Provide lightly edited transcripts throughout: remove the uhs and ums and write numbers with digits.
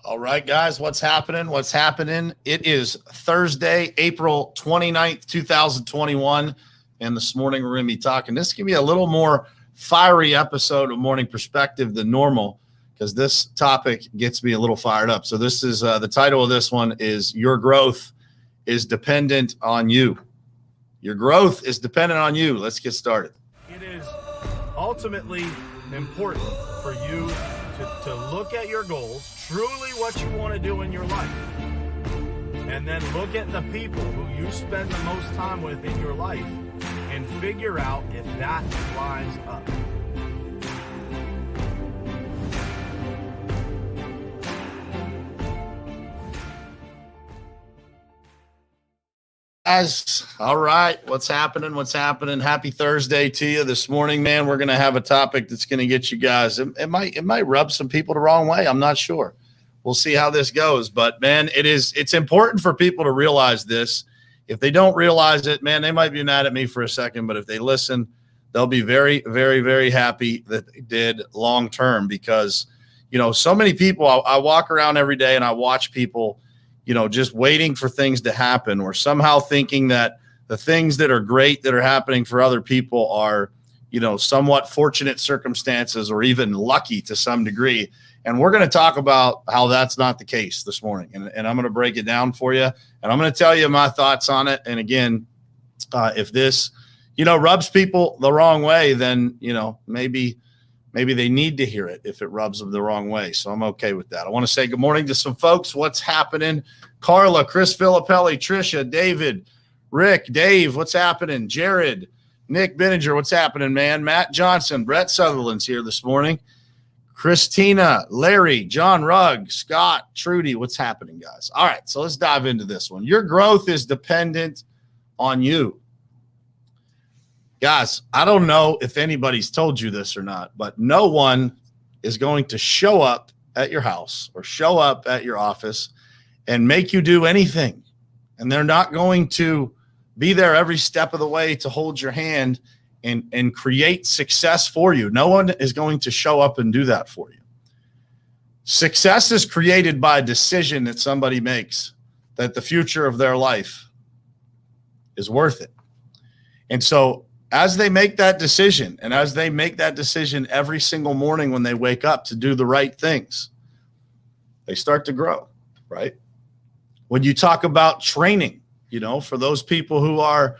All right, guys, what's happening? What's happening? It is Thursday, April 29th, 2021. And this morning we're going to be talking. This is going to be a little more fiery episode of Morning Perspective than normal because this topic gets me a little fired up. So this is the title of this one is Your Growth is Dependent on You. Your growth is dependent on you. Let's get started. It is ultimately important for you to look at your goals, truly what you want to do in your life, and then look at the people who you spend the most time with in your life and figure out if that lines up. Guys, all right, what's happening? Happy Thursday to you this morning, man. We're going to have a topic that's going to get you guys. It might rub some people the wrong way. I'm not sure. We'll see how this goes. But, man, it's important for people to realize this. If they don't realize it, man, they might be mad at me for a second. But if they listen, they'll be very, very, very happy that they did long term because, so many people, I walk around every day and I watch people just waiting for things to happen or somehow thinking that the things that are great that are happening for other people are, somewhat fortunate circumstances or even lucky to some degree. And we're going to talk about how that's not the case this morning. And I'm going to break it down for you. And I'm going to tell you my thoughts on it. And again, if this, rubs people the wrong way, then, maybe they need to hear it if it rubs them the wrong way. So I'm okay with that. I want to say good morning to some folks. What's happening? Carla, Chris Filippelli, Trisha, David, Rick, Dave, what's happening? Jared, Nick Benninger, what's happening, man? Matt Johnson, Brett Sutherland's here this morning. Christina, Larry, John Rugg, Scott, Trudy, what's happening, guys? All right, so let's dive into this one. Your growth is dependent on you. Guys, I don't know if anybody's told you this or not, but no one is going to show up at your house or show up at your office and make you do anything. And they're not going to be there every step of the way to hold your hand and create success for you. No one is going to show up and do that for you. Success is created by a decision that somebody makes that the future of their life is worth it. And so as they make that decision, and as they make that decision every single morning when they wake up to do the right things, they start to grow, right? When you talk about training, for those people who are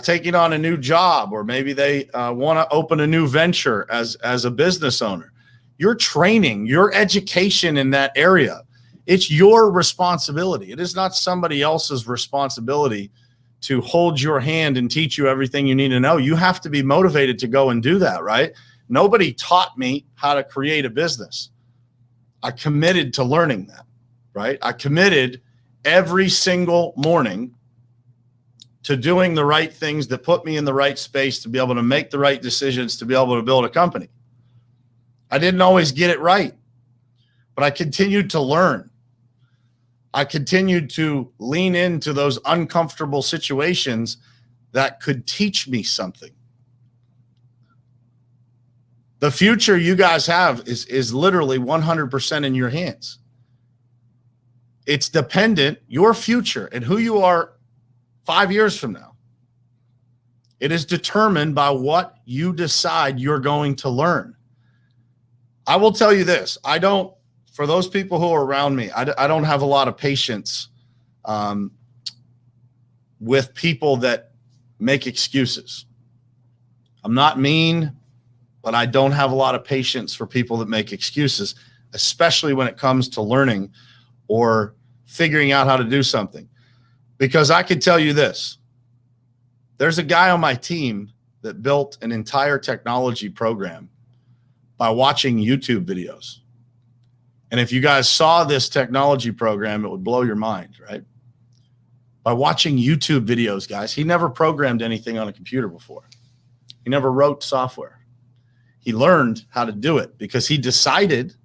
taking on a new job, or maybe they want to open a new venture as a business owner, your training, your education in that area, it's your responsibility. It is not somebody else's responsibility to hold your hand and teach you everything you need to know. You have to be motivated to go and do that, right? Nobody taught me how to create a business. I committed to learning that, right? I committed every single morning to doing the right things that put me in the right space to be able to make the right decisions, to be able to build a company. I didn't always get it right, but I continued to learn. I continued to lean into those uncomfortable situations that could teach me something. The future you guys have is literally 100% in your hands. It's dependent, your future and who you are 5 years from now. It is determined by what you decide you're going to learn. I will tell you this, for those people who are around me, I don't have a lot of patience with people that make excuses. I'm not mean, but I don't have a lot of patience for people that make excuses, especially when it comes to learning or figuring out how to do something. Because I can tell you this, there's a guy on my team that built an entire technology program by watching YouTube videos. And if you guys saw this technology program, it would blow your mind, right? By watching YouTube videos, guys, he never programmed anything on a computer before. He never wrote software. He learned how to do it because he decided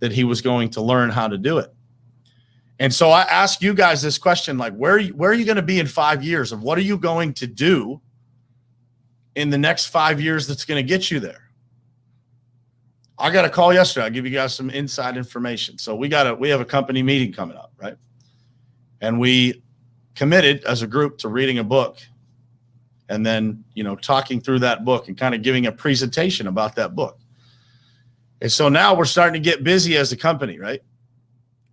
that he was going to learn how to do it. And so I ask you guys this question, like, where are you going to be in 5 years? Of what are you going to do in the next 5 years that's going to get you there? I got a call yesterday. I'll give you guys some inside information. So we have a company meeting coming up, right? And we committed as a group to reading a book and then, talking through that book and kind of giving a presentation about that book. And so now we're starting to get busy as a company, right?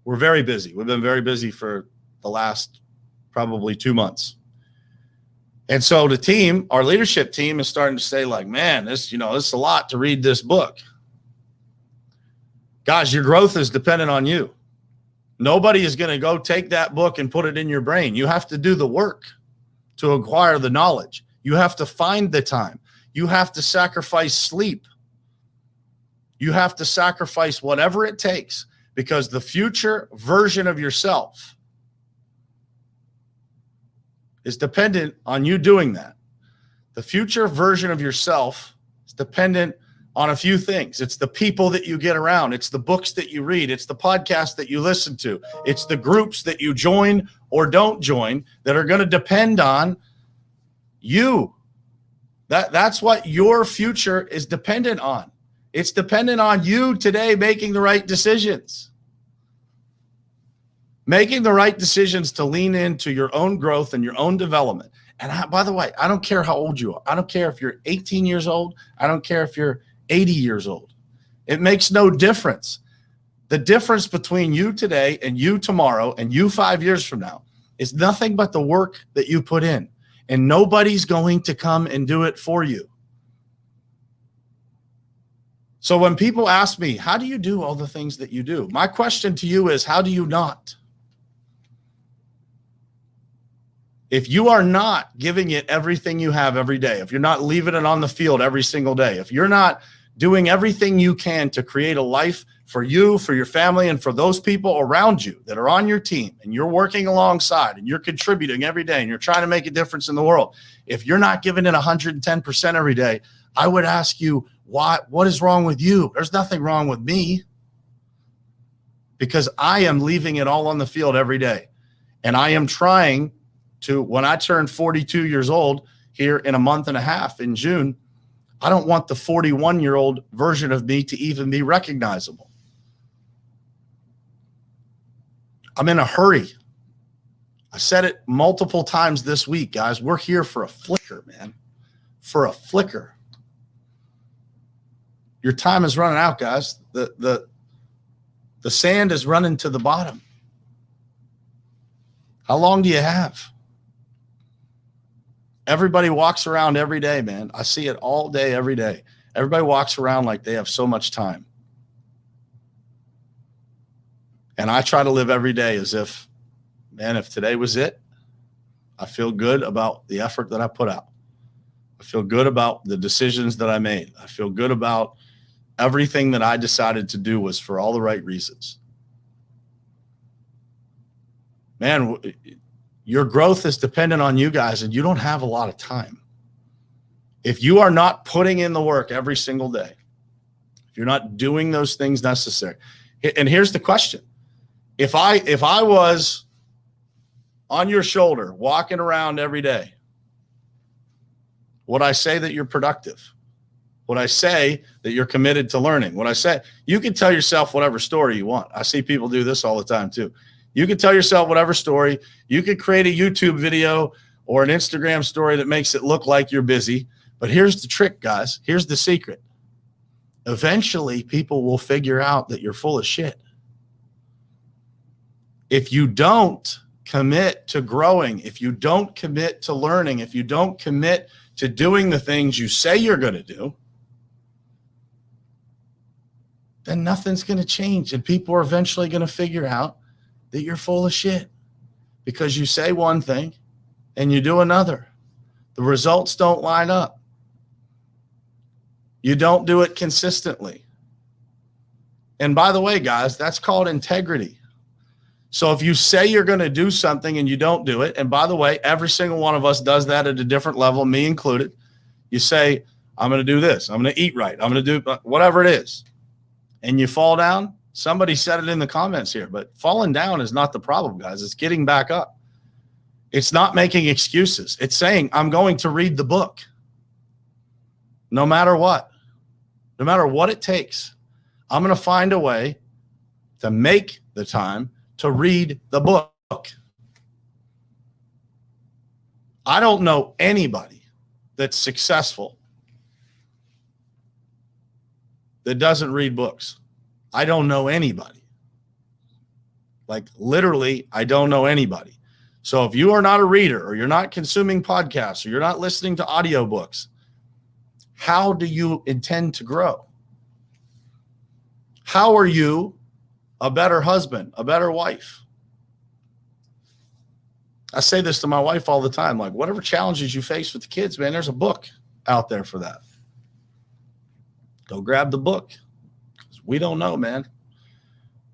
We're very busy. We've been very busy for the last probably 2 months. And so the team, our leadership team, is starting to say like, man, this is a lot to read this book. Guys, your growth is dependent on you. Nobody is going to go take that book and put it in your brain. You have to do the work to acquire the knowledge. You have to find the time. You have to sacrifice sleep. You have to sacrifice whatever it takes, because the future version of yourself is dependent on you doing that. The future version of yourself is dependent on a few things. It's the people that you get around. It's the books that you read. It's the podcasts that you listen to. It's the groups that you join or don't join that are going to depend on you. That's what your future is dependent on. It's dependent on you today making the right decisions. Making the right decisions to lean into your own growth and your own development. And by the way, I don't care how old you are. I don't care if you're 18 years old. I don't care if you're 80 years old. It makes no difference. The difference between you today and you tomorrow and you 5 years from now is nothing but the work that you put in. And nobody's going to come and do it for you. So when people ask me, how do you do all the things that you do? My question to you is, how do you not? If you are not giving it everything you have every day, if you're not leaving it on the field every single day, if you're not doing everything you can to create a life for you, for your family, and for those people around you that are on your team, and you're working alongside and you're contributing every day and you're trying to make a difference in the world, if you're not giving it 110% every day, I would ask you, what is wrong with you? There's nothing wrong with me, because I am leaving it all on the field every day. And I am trying to, when I turn 42 years old here in a month and a half in June, I don't want the 41-year-old version of me to even be recognizable. I'm in a hurry. I said it multiple times this week, guys. We're here for a flicker, man. For a flicker. Your time is running out, guys. The sand is running to the bottom. How long do you have? Everybody walks around every day, man. I see it all day, every day. Everybody walks around like they have so much time. And I try to live every day as if, man, if today was it, I feel good about the effort that I put out. I feel good about the decisions that I made. I feel good about everything that I decided to do was for all the right reasons. Man, your growth is dependent on you guys, and you don't have a lot of time. If you are not putting in the work every single day, if you're not doing those things necessary, and here's the question. If I was on your shoulder, walking around every day, would I say that you're productive? Would I say that you're committed to learning? Would I say, you can tell yourself whatever story you want. I see people do this all the time too. You can tell yourself whatever story. You could create a YouTube video or an Instagram story that makes it look like you're busy. But here's the trick, guys. Here's the secret. Eventually, people will figure out that you're full of shit. If you don't commit to growing, if you don't commit to learning, if you don't commit to doing the things you say you're going to do, then nothing's going to change. And people are eventually going to figure out that you're full of shit because you say one thing and you do another. The results don't line up. You don't do it consistently. And by the way, guys, that's called integrity. So if you say you're going to do something and you don't do it, and by the way, every single one of us does that at a different level, me included. You say, I'm going to do this. I'm going to eat right. I'm going to do whatever it is. And you fall down. Somebody said it in the comments here, but falling down is not the problem, guys. It's getting back up. It's not making excuses. It's saying, I'm going to read the book. No matter what. No matter what it takes. I'm going to find a way to make the time to read the book. I don't know anybody that's successful that doesn't read books. I don't know anybody. Like literally, I don't know anybody. So if you are not a reader, or you're not consuming podcasts, or you're not listening to audiobooks, how do you intend to grow? How are you a better husband, a better wife? I say this to my wife all the time, like whatever challenges you face with the kids, man, there's a book out there for that. Go grab the book. We don't know, man.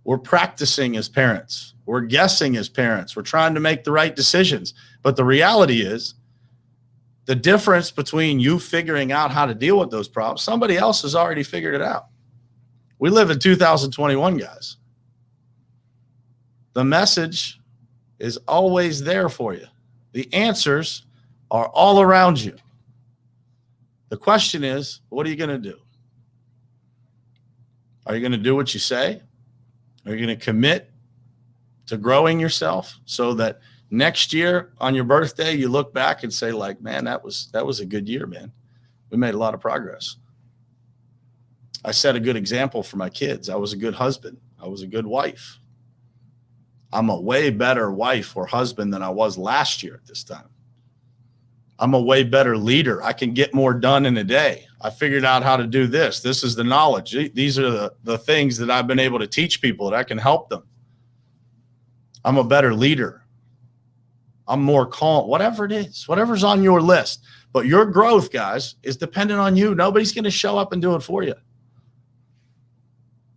We're practicing as parents. We're guessing as parents. We're trying to make the right decisions. But the reality is, the difference between you figuring out how to deal with those problems, somebody else has already figured it out. We live in 2021, guys. The message is always there for you. The answers are all around you. The question is, what are you going to do? Are you going to do what you say? Are you going to commit to growing yourself so that next year on your birthday, you look back and say like, man, that was a good year, man. We made a lot of progress. I set a good example for my kids. I was a good husband. I was a good wife. I'm a way better wife or husband than I was last year at this time. I'm a way better leader. I can get more done in a day. I figured out how to do this. This is the knowledge. These are the things that I've been able to teach people that I can help them. I'm a better leader. I'm more calm, whatever it is, whatever's on your list. But your growth, guys, is dependent on you. Nobody's going to show up and do it for you.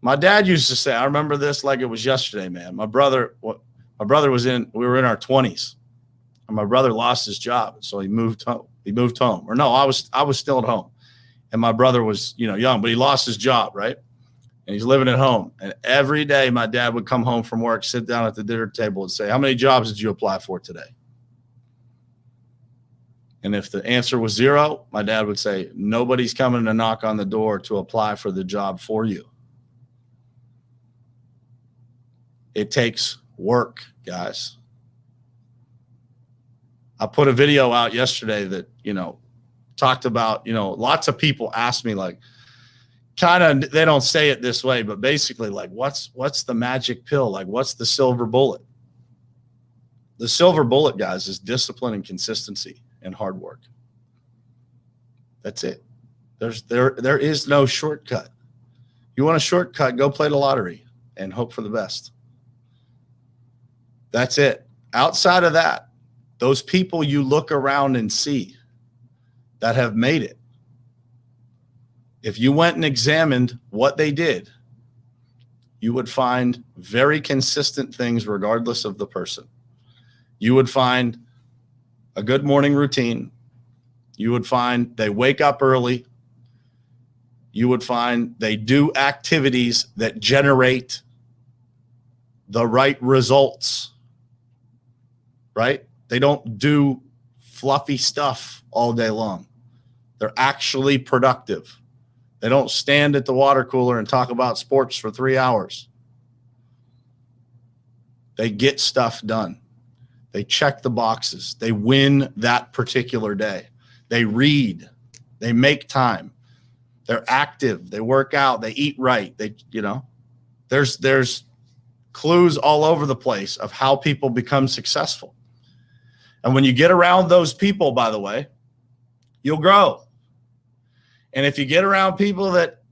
My dad used to say, I remember this like it was yesterday, man. My brother we were in our 20s. And my brother lost his job, so he moved home. Or no, I was still at home, and my brother was, young, but he lost his job, right? And he's living at home. And every day, my dad would come home from work, sit down at the dinner table, and say, "How many jobs did you apply for today?" And if the answer was 0, my dad would say, "Nobody's coming to knock on the door to apply for the job for you." It takes work, guys. I put a video out yesterday that, talked about, lots of people ask me like, they don't say it this way, but basically like, what's the magic pill? Like, what's the silver bullet? The silver bullet, guys, is discipline and consistency and hard work. That's it. There is no shortcut. You want a shortcut, go play the lottery and hope for the best. That's it. Outside of that, those people you look around and see that have made it, if you went and examined what they did, you would find very consistent things regardless of the person. You would find a good morning routine. You would find they wake up early. You would find they do activities that generate the right results, right? They don't do fluffy stuff all day long. They're actually productive. They don't stand at the water cooler and talk about sports for 3 hours. They get stuff done. They check the boxes. They win that particular day. They read. They make time. They're active. They work out. They eat right. There's clues all over the place of how people become successful. And when you get around those people, by the way, you'll grow. And if you get around people that,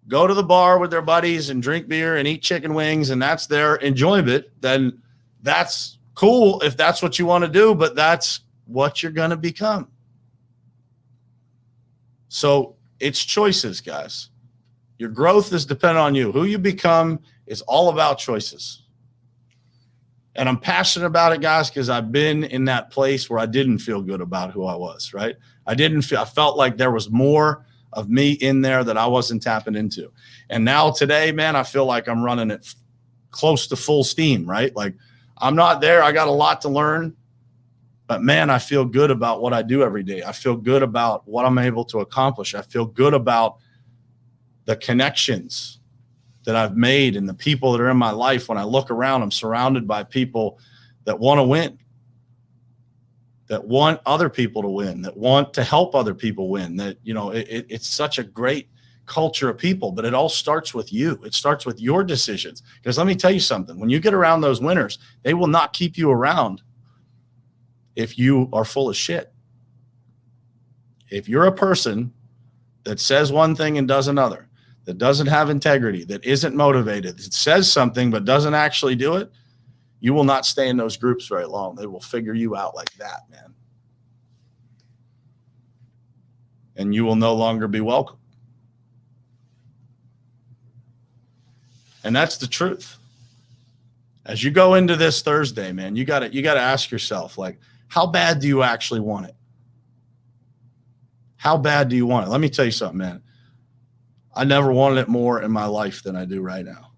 go to the bar with their buddies and drink beer and eat chicken wings and that's their enjoyment, then that's cool if that's what you want to do, but that's what you're going to become. So it's choices, guys. Your growth is dependent on you. Who you become is all about choices. And I'm passionate about it, guys, because I've been in that place where I didn't feel good about who I was, right? I felt like there was more of me in there that I wasn't tapping into. And now today, man, I feel like I'm running it close to full steam, right? Like I'm not there. I got a lot to learn, but man, I feel good about what I do every day. I feel good about what I'm able to accomplish. I feel good about the connections that I've made and the people that are in my life. When I look around, I'm surrounded by people that want to win, that want other people to win, that want to help other people win. That, you know, it's such a great culture of people, but it all starts with you. It starts with your decisions. Because let me tell you something, when you get around those winners, they will not keep you around if you are full of shit. If you're a person that says one thing and does another, that doesn't have integrity, that isn't motivated, that says something but doesn't actually do it, you will not stay in those groups very long. They will figure you out like that, man. And you will no longer be welcome. And that's the truth. As you go into this Thursday, man, you got to ask yourself, like, how bad do you actually want it? How bad do you want it? Let me tell you something, man. I never wanted it more in my life than I do right now.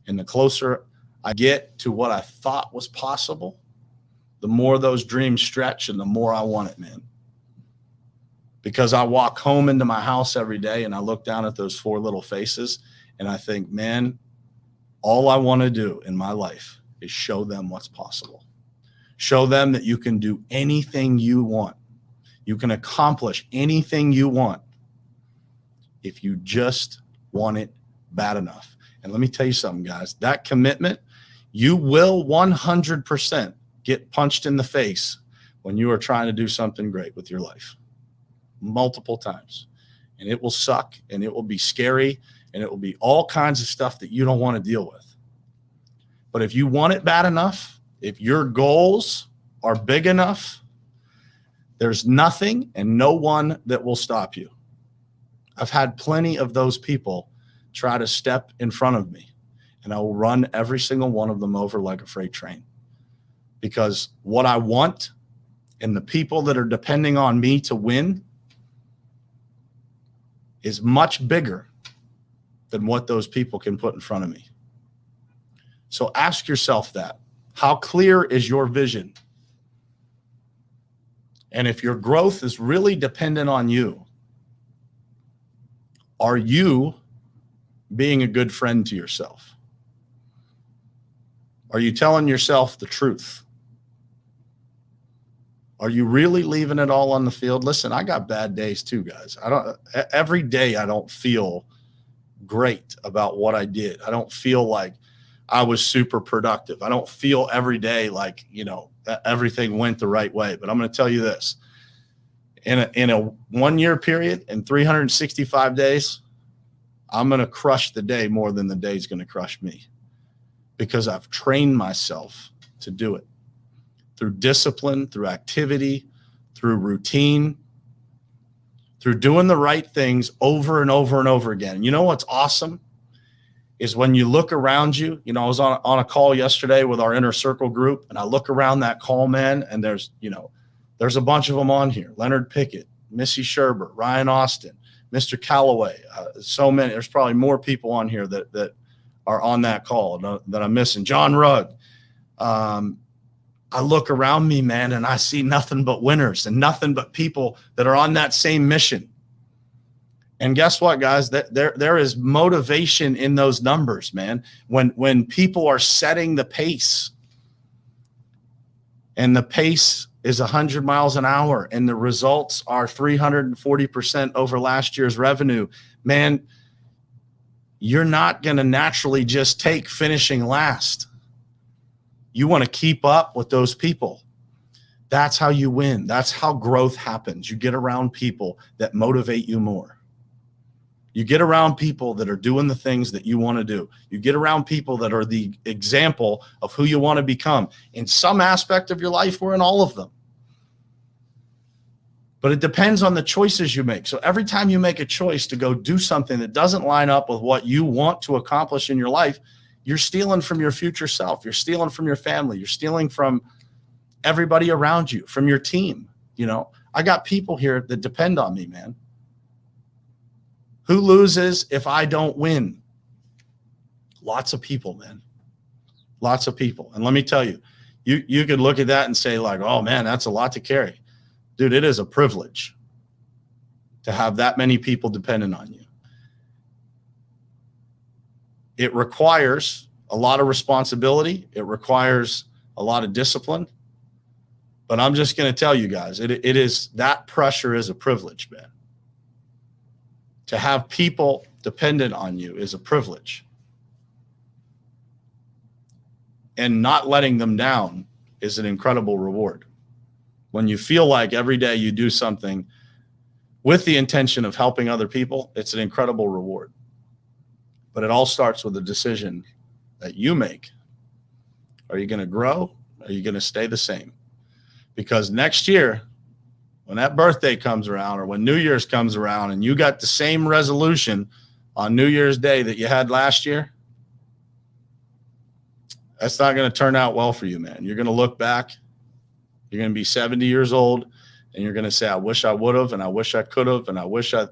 And the closer I get to what I thought was possible, the more those dreams stretch and the more I want it, man. Because I walk home into my house every day and I look down at those 4 little faces and I think, man, all I want to do in my life is show them what's possible. Show them that you can do anything you want. You can accomplish anything you want if you just want it bad enough. And let me tell you something, guys, that commitment, you will 100% get punched in the face when you are trying to do something great with your life. Multiple times. And it will suck and it will be scary and it will be all kinds of stuff that you don't want to deal with. But if you want it bad enough, if your goals are big enough, there's nothing and no one that will stop you. I've had plenty of those people try to step in front of me, and I will run every single one of them over like a freight train. Because what I want and the people that are depending on me to win is much bigger than what those people can put in front of me. So ask yourself that. How clear is your vision? And if your growth is really dependent on you, are you being a good friend to yourself? Are you telling yourself the truth? Are you really leaving it all on the field? Listen, I got bad days too, guys. Every day I don't feel great about what I did. I don't feel like I was super productive. I don't feel every day like, you know, everything went the right way. But I'm going to tell you this. In a 1 year period, in 365 days, I'm going to crush the day more than the day's going to crush me, because I've trained myself to do it through discipline, through activity, through routine, through doing the right things over and over and over again. You know what's awesome is when you look around you. You know, I was on a call yesterday with our inner circle group, and I look around that call, man, and there's a bunch of them on here. Leonard Pickett, Missy Sherbert, Ryan Austin, Mr. Callaway, so many. There's probably more people on here that are on that call that I'm missing. John Rugg. I look around me, man, and I see nothing but winners and nothing but people that are on that same mission. And guess what, guys? There is motivation in those numbers, man. When people are setting the pace, and the pace is 100 miles an hour, and the results are 340% over last year's revenue, man, you're not going to naturally just take finishing last. You want to keep up with those people. That's how you win. That's how growth happens. You get around people that motivate you more. You get around people that are doing the things that you want to do. You get around people that are the example of who you want to become in some aspect of your life or in all of them. But it depends on the choices you make. So every time you make a choice to go do something that doesn't line up with what you want to accomplish in your life, you're stealing from your future self. You're stealing from your family. You're stealing from everybody around you, from your team. You know, I got people here that depend on me, man. Who loses if I don't win? Lots of people, man. Lots of people. And let me tell you, you could look at that and say like, oh man, that's a lot to carry. Dude, it is a privilege to have that many people dependent on you. It requires a lot of responsibility. It requires a lot of discipline. But I'm just going to tell you guys, it is, that pressure is a privilege, man. To have people dependent on you is a privilege. And not letting them down is an incredible reward. When you feel like every day you do something with the intention of helping other people, it's an incredible reward. But it all starts with a decision that you make. Are you going to grow? Are you going to stay the same? Because next year, when that birthday comes around or when New Year's comes around and you got the same resolution on New Year's Day that you had last year, that's not going to turn out well for you, man. You're going to look back. You're going to be 70 years old and you're going to say, I wish I would have, and I wish I could have, and I wish I.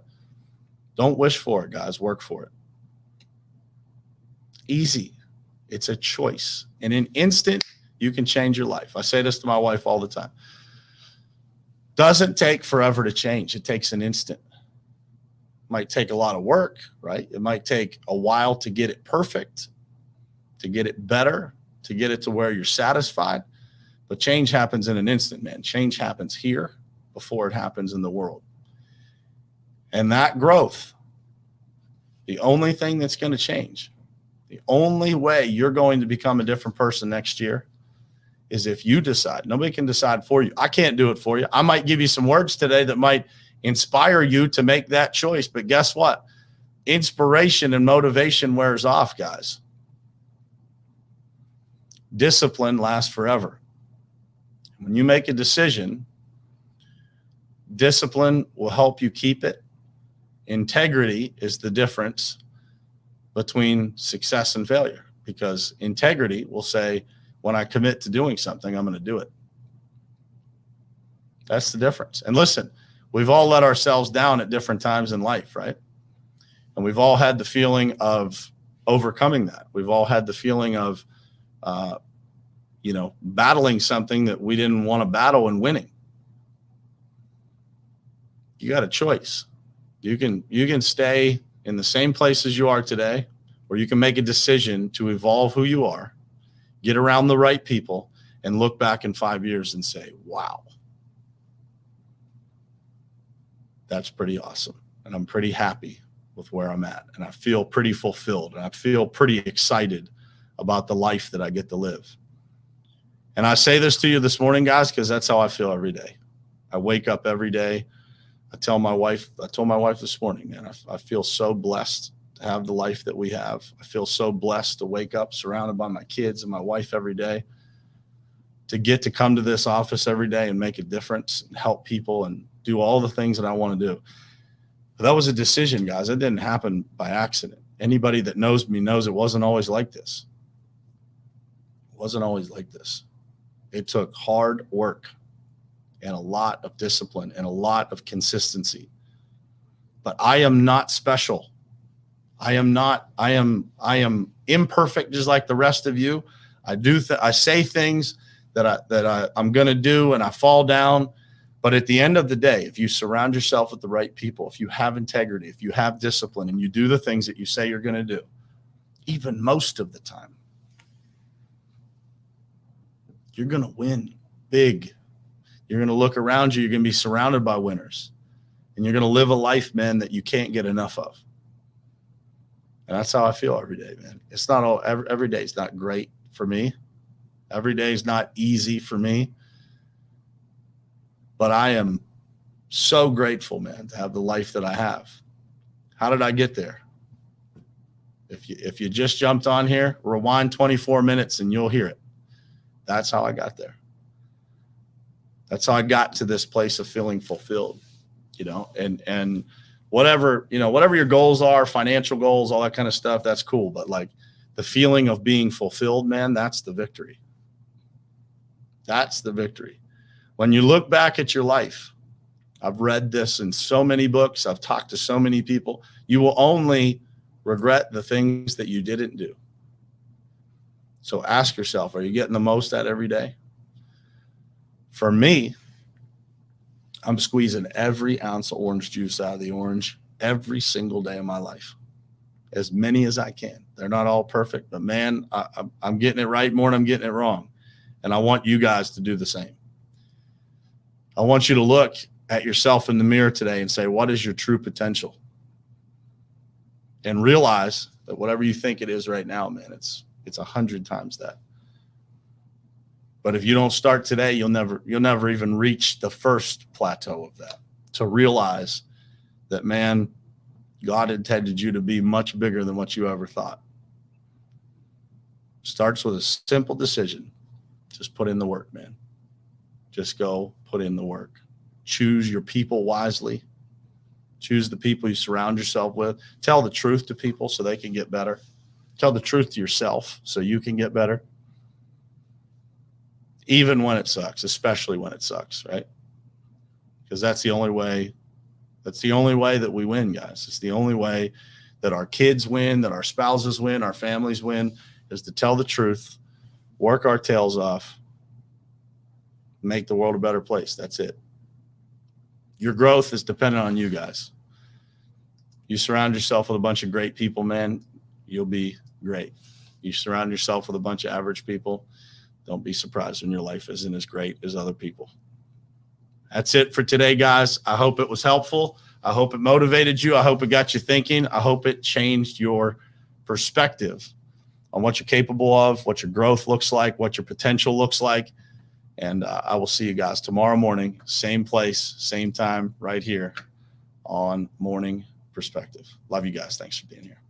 Don't wish for it, guys. Work for it. Easy. It's a choice. In an instant, you can change your life. I say this to my wife all the time. Doesn't take forever to change. It takes an instant. It might take a lot of work, right? It might take a while to get it perfect, to get it better, to get it to where you're satisfied. But change happens in an instant, man. Change happens here before it happens in the world. And that growth, the only thing that's going to change, the only way you're going to become a different person next year is if you decide. Nobody can decide for you. I can't do it for you. I might give you some words today that might inspire you to make that choice. But guess what? Inspiration and motivation wears off, guys. Discipline lasts forever. When you make a decision, discipline will help you keep it. Integrity is the difference between success and failure, because integrity will say, when I commit to doing something, I'm going to do it. That's the difference. And listen, we've all let ourselves down at different times in life, right? And we've all had the feeling of overcoming that. We've all had the feeling of, battling something that we didn't want to battle and winning. You got a choice. You can stay in the same place as you are today, or you can make a decision to evolve who you are, get around the right people, and look back in 5 years and say, wow, that's pretty awesome. And I'm pretty happy with where I'm at. And I feel pretty fulfilled. And I feel pretty excited about the life that I get to live. And I say this to you this morning, guys, because that's how I feel every day. I wake up every day. I told my wife this morning, man, I feel so blessed to have the life that we have. I feel so blessed to wake up surrounded by my kids and my wife every day, to get to come to this office every day and make a difference and help people and do all the things that I want to do. But that was a decision, guys. It didn't happen by accident. Anybody that knows me knows it wasn't always like this. It wasn't always like this. It took hard work and a lot of discipline and a lot of consistency. But I am not special. I am imperfect just like the rest of you. I say things that I'm going to do, and I fall down. But at the end of the day, if you surround yourself with the right people, if you have integrity, if you have discipline, and you do the things that you say you're going to do, even most of the time, you're going to win big. You're going to look around you. You're going to be surrounded by winners. And you're going to live a life, man, that you can't get enough of. And that's how I feel every day, man. It's not all, every day is not great for me. Every day is not easy for me. But I am so grateful, man, to have the life that I have. How did I get there? If you just jumped on here, rewind 24 minutes and you'll hear it. That's how I got there. That's how I got to this place of feeling fulfilled, and whatever your goals are, financial goals, all that kind of stuff, that's cool. But like the feeling of being fulfilled, man, that's the victory. That's the victory. When you look back at your life, I've read this in so many books. I've talked to so many people. You will only regret the things that you didn't do. So ask yourself, are you getting the most out every day? For me, I'm squeezing every ounce of orange juice out of the orange every single day of my life. as many as I can. They're not all perfect, but man, I'm getting it right more than I'm getting it wrong. And I want you guys to do the same. I want you to look at yourself in the mirror today and say, what is your true potential? And realize that whatever you think it is right now, man, it's 100 times that. But if you don't start today, you'll never even reach the first plateau of that, to realize that, man, God intended you to be much bigger than what you ever thought. Starts with a simple decision. Just put in the work, man. Just go put in the work. Choose your people wisely. Choose the people you surround yourself with. Tell the truth to people so they can get better. Tell the truth to yourself so you can get better. Even when it sucks, especially when it sucks, right? Because that's the only way that we win, guys. It's the only way that our kids win, that our spouses win, our families win, is to tell the truth, work our tails off, make the world a better place. That's it. Your growth is dependent on you guys. You surround yourself with a bunch of great people, man, you'll be great. You surround yourself with a bunch of average people, don't be surprised when your life isn't as great as other people. That's it for today, guys. I hope it was helpful. I hope it motivated you. I hope it got you thinking. I hope it changed your perspective on what you're capable of, what your growth looks like, what your potential looks like. And I will see you guys tomorrow morning, same place, same time, right here on Morning Perspective. Love you guys. Thanks for being here.